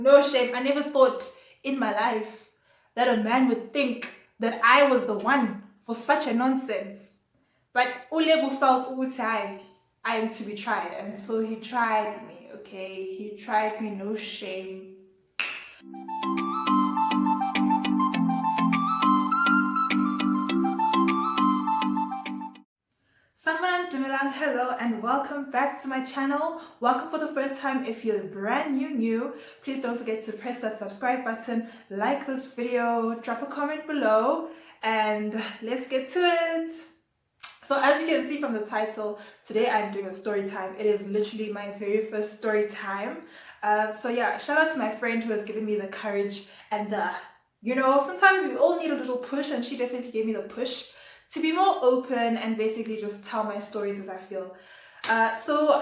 No shame. I never thought in my life that a man would think that I was the one for such a nonsense. But Ulebu felt I am to be tried, and so he tried me, okay? He tried me, no shame. Hello and welcome back to my channel. Welcome for the first time. If you're brand new, please don't forget to press that subscribe button, like this video, drop a comment below, and let's get to it. So as you can see from the title, today I'm doing a story time. It is literally my very first story time. So yeah, shout out to my friend who has given me the courage and sometimes we all need a little push, and she definitely gave me the push to be more open and basically just tell my stories as I feel. So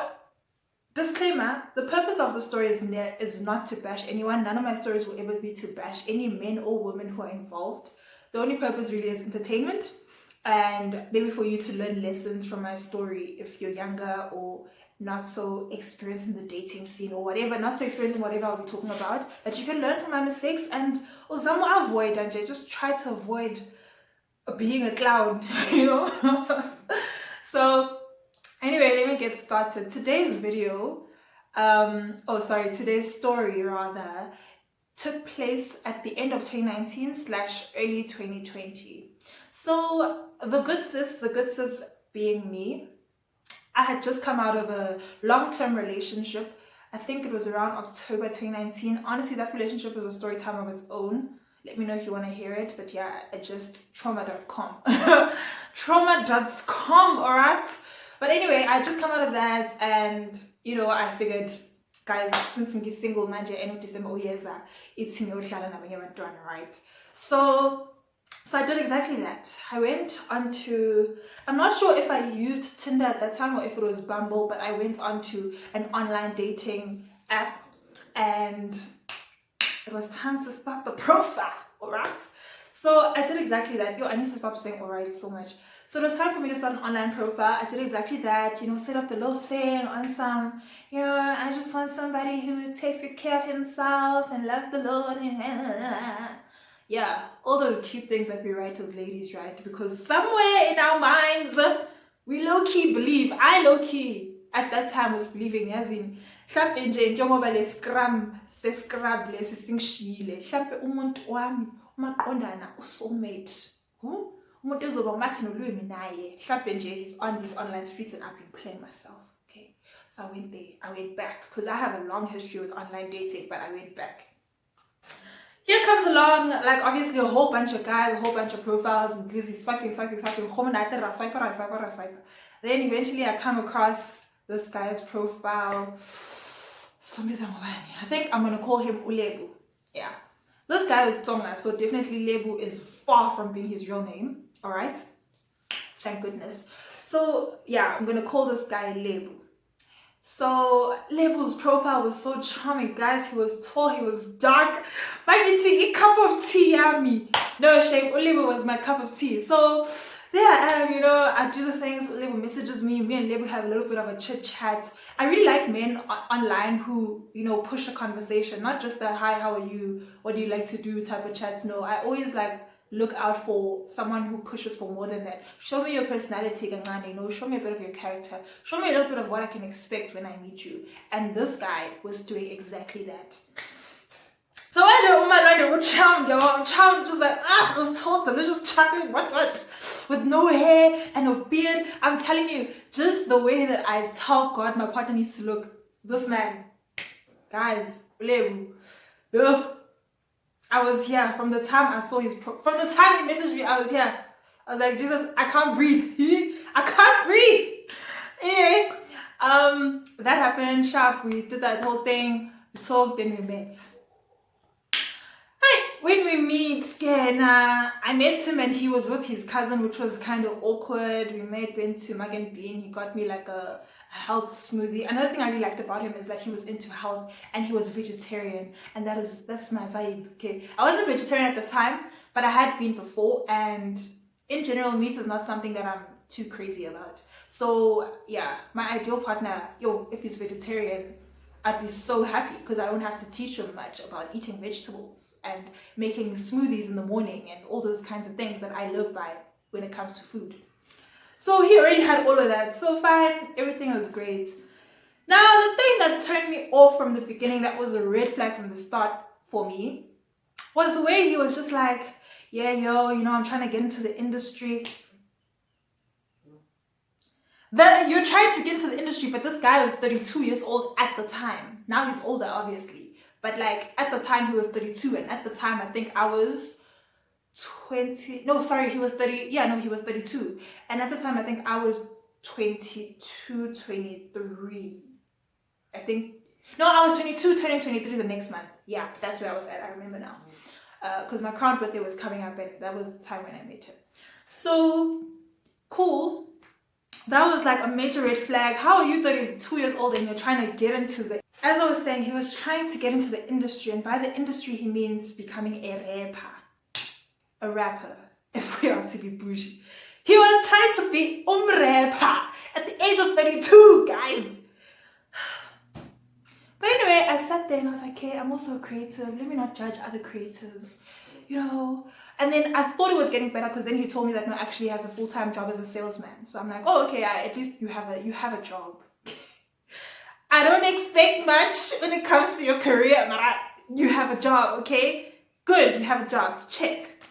disclaimer, the purpose of the story is not to bash anyone. None of my stories will ever be to bash any men or women who are involved. The only purpose really is entertainment, and maybe for you to learn lessons from my story if you're younger or not so experienced in the dating scene or whatever, not so experienced in whatever I'll be talking about, that you can learn from my mistakes and avoid, and just try to avoid being a clown, So anyway, let me get started. Today's story rather, took place at the end of 2019 / early 2020. So the good sis being me, I had just come out of a long-term relationship. I think it was around October 2019. Honestly, that relationship was a story time of its own. Let me know if you want to hear it, but yeah, it's just trauma.com. Trauma.com, alright? But anyway, I just come out of that, and I figured, guys, since I'm single, manje end of December, it's right? So I did exactly that. I went onto, I'm not sure if I used Tinder at that time or if it was Bumble, but I went onto an online dating app, and it was time to start the profile, alright? So I did exactly that. I need to stop saying alright so much. So it was time for me to start an online profile. I did exactly that, set up the little thing on some, I just want somebody who takes good care of himself and loves the Lord. Yeah, all those cute things that we write as ladies, right? Because somewhere in our minds, we low-key believe, I low-key at that time was believing, as in, mhlawumbe nje njengoba le scrub lesi singishiyile, mhlawumbe umuntu wami umaqondana usoulmate, umuntu ezoba ngathi nolwimi naye, mhlawumbe nje he's on these online streets and I've been playing myself. Okay, so I went there, I went back, because I have a long history with online dating, but I went back. Here comes along, like, obviously a whole bunch of guys, a whole bunch of profiles, and busy swiping. Then eventually I come across this guy's profile. I think I'm gonna call him Ulebu. Yeah, this guy is Tonga, so definitely Lebu is far from being his real name. All right, thank goodness. So yeah, I'm gonna call this guy Lebu. So Lebu's profile was so charming, guys. He was tall, he was dark. A cup of tea, yummy. No shame, Lebu was my cup of tea. So there I am, I do the things. Lebu messages me and Lebu have a little bit of a chit chat. I really like men online who, push a conversation, not just the hi, how are you, what do you like to do type of chats. No, I always look out for someone who pushes for more than that. Show me your personality, show me a bit of your character, show me a little bit of what I can expect when I meet you. And this guy was doing exactly that. So I charmed, just like, this tall, delicious chocolate, what, with no hair and no beard. I'm telling you, just the way that I tell God my partner needs to look, this man, guys, I was here from the time I saw from the time he messaged me, I was here. I was like, Jesus, I can't breathe. I can't breathe. Anyway, that happened, sharp. We did that whole thing. We talked, then we met. When we meet, I met him and he was with his cousin, which was kind of awkward. We went to Mug and Bean. He got me like a health smoothie. Another thing I really liked about him is that he was into health and he was vegetarian, and that's my vibe. Okay, I wasn't vegetarian at the time, but I had been before, and in general, meat is not something that I'm too crazy about. So yeah, my ideal partner, if he's vegetarian, I'd be so happy because I don't have to teach him much about eating vegetables and making smoothies in the morning and all those kinds of things that I live by when it comes to food. So he already had all of that. So fine, everything was great. Now, the thing that turned me off from the beginning, that was a red flag from the start for me, was the way he was just like, yeah, yo, I'm trying to get into the industry. You're trying to get into the industry, but this guy was 32 years old at the time. Now he's older, obviously. But like at the time he was 32, and at the time I think I was 20. No, sorry, he was 30. Yeah, no, he was 32. And at the time I think I was 22, 23. I think. No, I was 22, turning 23 the next month. Yeah, that's where I was at. I remember now. Because my current birthday was coming up, and that was the time when I met him. So, cool. That was like a major red flag. How are you 32 years old and you're trying to get into the... As I was saying, he was trying to get into the industry, and by the industry he means becoming a rapper, if we are to be bougie. He was trying to be rapper at the age of 32, guys. But anyway, I sat there and I was like, okay, I'm also a creative. Let me not judge other creatives, And then I thought it was getting better because then he told me that no, actually he has a full-time job as a salesman. So I'm like, oh, okay, at least you have a job. I don't expect much when it comes to your career, but you have a job, okay? Good, you have a job, check.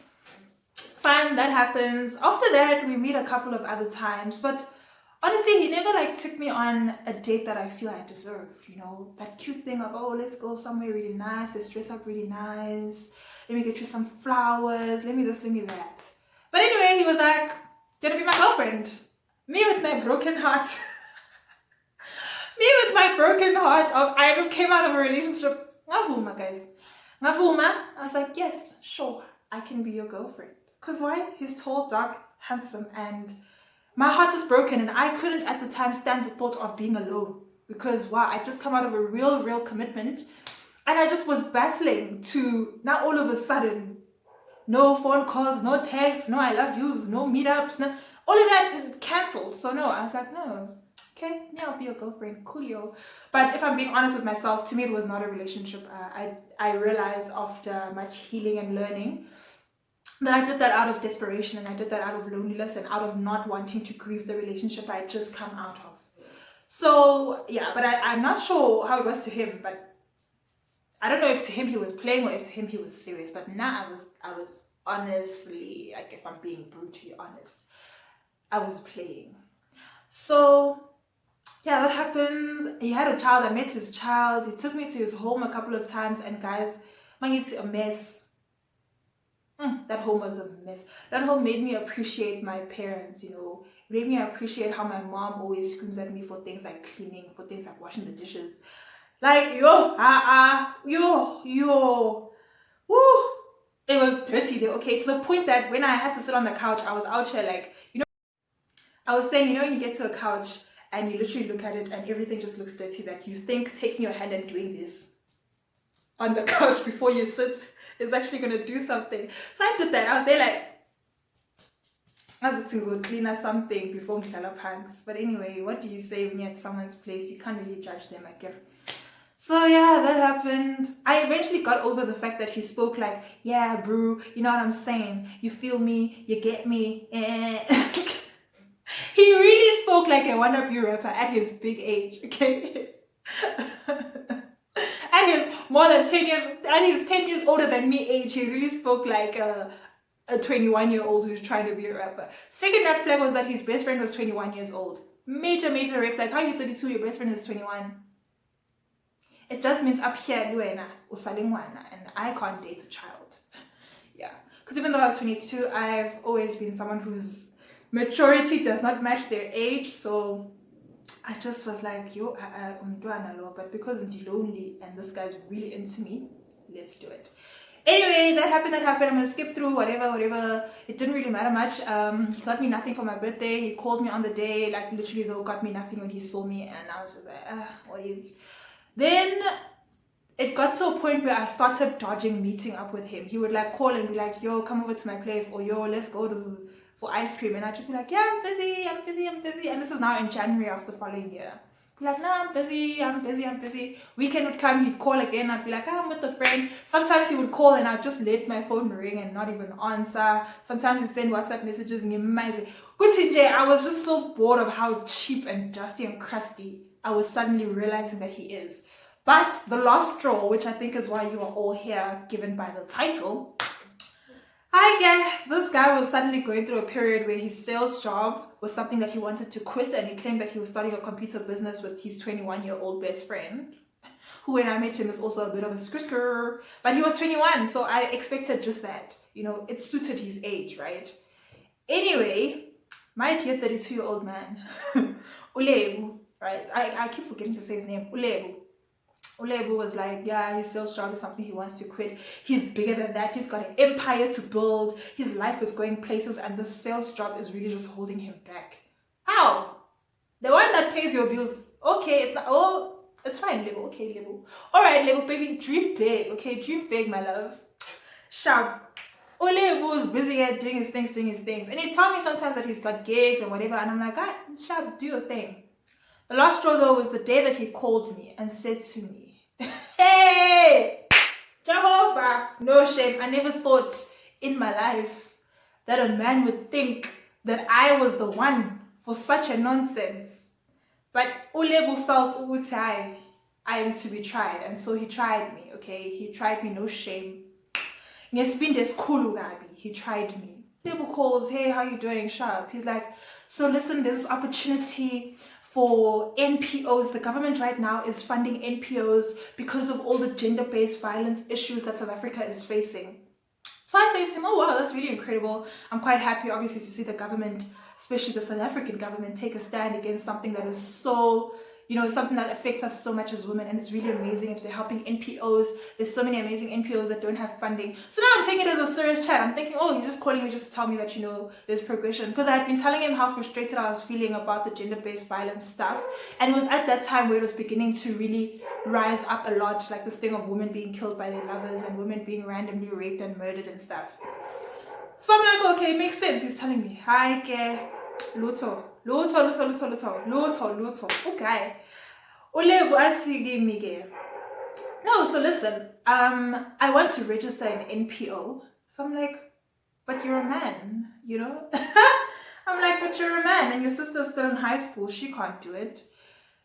Fine, that happens. After that, we meet a couple of other times, but honestly, he never took me on a date that I feel I deserve, that cute thing of, oh, let's go somewhere really nice, let's dress up really nice, let me get you some flowers, let me this, let me that. But anyway, he was like, gonna be my girlfriend. Me with my broken heart. I just came out of a relationship. Ngavuma, guys. Ngavuma. I was like, yes, sure, I can be your girlfriend. Because why? He's tall, dark, handsome, and my heart is broken, and I couldn't at the time stand the thought of being alone. Because wow, I just come out of a real commitment, and I just was battling to now all of a sudden, no phone calls, no texts, no I love yous, no meetups, no, all of that is cancelled. So no, I was like, no, okay, yeah, I'll be your girlfriend, coolio. But if I'm being honest with myself, to me it was not a relationship. I realized after much healing and learning that I did that out of desperation, and I did that out of loneliness and out of not wanting to grieve the relationship I had just come out of. So yeah, but I'm not sure how it was to him, but I don't know if to him he was playing or if to him he was serious. But now I was honestly, if I'm being brutally honest, I was playing. So yeah, that happens. He had a child. I met his child. He took me to his home a couple of times, and guys, it's a mess. That home was a mess. That home made me appreciate my parents, It made me appreciate how my mom always screams at me for things like cleaning, for things like washing the dishes. Woo. It was dirty there, okay? To the point that when I had to sit on the couch, I was out here I was saying, when you get to a couch and you literally look at it and everything just looks dirty, that you think taking your hand and doing this on the couch before you sit is actually going to do something. So I did that. I was there as things would clean or something before Mhlala pants. But anyway, what do you say when you're at someone's place? You can't really judge them again. So yeah, that happened. I eventually got over the fact that he spoke yeah, bro, you know what I'm saying? You feel me? You get me? He really spoke like a wannabe rapper at his big age, okay? At his more than 10 years, at his 10 years older than me age, he really spoke like a 21-year-old who's trying to be a rapper. Second red flag was that his best friend was 21 years old. Major red flag. How are you 32, your best friend is 21? It just means up here, and I can't date a child. Yeah. Because even though I was 22, I've always been someone whose maturity does not match their age. So I just was like, yo, I'm doing a lot, but because I'm lonely and this guy's really into me, let's do it. Anyway, that happened. I'm gonna skip through whatever. It didn't really matter much. He got me nothing for my birthday. He called me on the day, literally though, got me nothing when he saw me, and I was just like, what is? Then it got to a point where I started dodging meeting up with him. He would call and be like, yo, come over to my place, or yo, let's go for ice cream. And I'd just be like, yeah, I'm busy. And this is now in January of the following year. Be like, no, I'm busy. Weekend would come, he'd call again. I'd be like, I'm with a friend. Sometimes he would call and I'd just let my phone ring and not even answer. Sometimes he'd send WhatsApp messages and I was just so bored of how cheap and dusty and crusty I was suddenly realizing that he is. But the last straw, which I think is why you are all here, given by the title, this guy was suddenly going through a period where his sales job was something that he wanted to quit, and he claimed that he was starting a computer business with his 21-year-old best friend, who when I met him is also a bit of a skr, but he was 21, so I expected just that. It suited his age, right? Anyway, my dear 32-year-old man, Ulebu, right? I keep forgetting to say his name, Ulebu was like, yeah, his sales job is something he wants to quit. He's bigger than that. He's got an empire to build. His life is going places, and the sales job is really just holding him back. How? The one that pays your bills. Okay, it's not. Oh, it's fine, Lebo. Okay, Lebo. All right, Lebo, baby, dream big. Okay, dream big, my love. Sharp. Ulebu is busy at doing his things. And he told me sometimes that he's got gigs and whatever, and I'm like, Sharp, do your thing. The last straw, though, was the day that he called me and said to me, hey, Jehovah, no shame. I never thought in my life that a man would think that I was the one for such a nonsense. But Ulebu felt, I am to be tried. And so he tried me, okay? He tried me, no shame. He tried me. Ulebu calls, hey, how you doing? Sharp. He's like, so listen, there's this opportunity for NPOs. The government right now is funding NPOs because of all the gender-based violence issues that South Africa is facing. So I say to him, oh wow, that's really incredible. I'm quite happy obviously to see the government, especially the South African government, take a stand against something that is so, something that affects us so much as women, and it's really amazing if they're helping NPOs. There's so many amazing NPOs that don't have funding. So now I'm taking it as a serious chat. I'm thinking, oh, he's just calling me just to tell me that, there's progression. Because I had been telling him how frustrated I was feeling about the gender-based violence stuff. And it was at that time where it was beginning to really rise up a lot, like this thing of women being killed by their lovers and women being randomly raped and murdered and stuff. So I'm like, okay, it makes sense. He's telling me, hi, ke, Luto. Okay. Ulebu athi kimi. No, so listen, I want to register an NPO. So I'm like, but you're a man, I'm like, but you're a man and your sister's still in high school. She can't do it.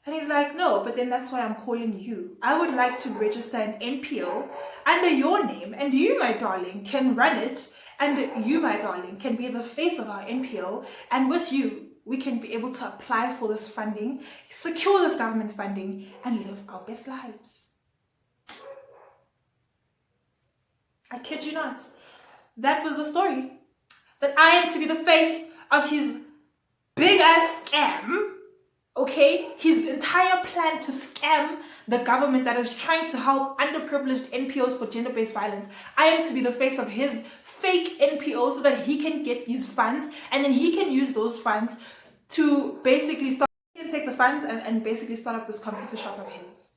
And he's like, no, but then that's why I'm calling you. I would like to register an NPO under your name, and you, my darling, can run it, and you, my darling, can be the face of our NPO, and with you, we can be able to apply for this funding, secure this government funding, and live our best lives. I kid you not. That was the story. That I am to be the face of his big-ass scam. Okay, his entire plan to scam the government that is trying to help underprivileged NPOs for gender-based violence. I am to be the face of his fake NPO so that he can get these funds, and then he can use those funds to basically start, he can take the funds and basically start up this computer shop of his.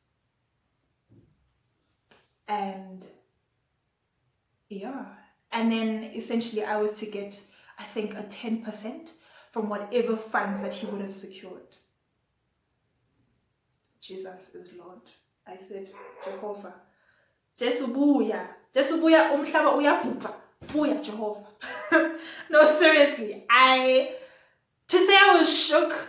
And yeah, and then essentially I was to get, I think, a 10% from whatever funds that he would have secured. Jesus is Lord. I said, Jehovah. Jesu buya umhlaba uyabhubha. Buya Jehovah. No, seriously. To say I was shook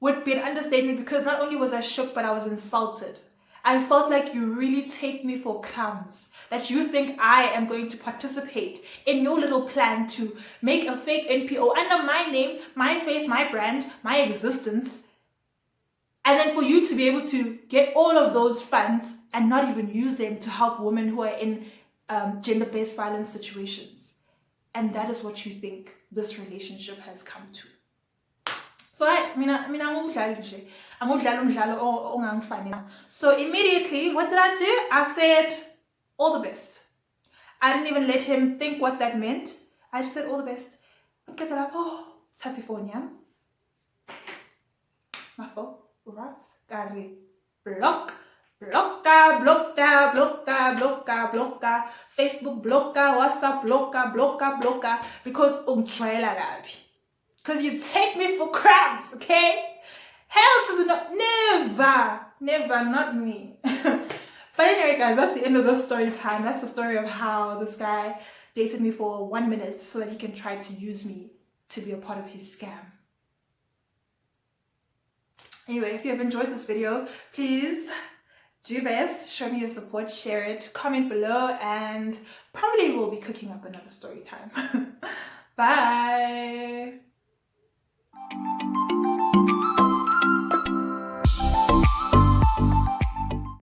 would be an understatement, because not only was I shook, but I was insulted. I felt like you really take me for crumbs. That you think I am going to participate in your little plan to make a fake NPO under my name, my face, my brand, my existence. And then for you to be able to get all of those funds and not even use them to help women who are in gender-based violence situations. And that is what you think this relationship has come to. So so immediately, what did I do? I said, all the best. I didn't even let him think what that meant. I just said, all the best. Oh, Tatifonia. My phone. Right, Gary. Block. Facebook blocker, WhatsApp blocker. Because you take me for crumbs, okay? Hell to the no, never, not me. But anyway, guys, that's the end of the story time. That's the story of how this guy dated me for 1 minute so that he can try to use me to be a part of his scam. Anyway, if you have enjoyed this video, please do your best, show me your support, share it, comment below, and probably we'll be cooking up another story time. Bye.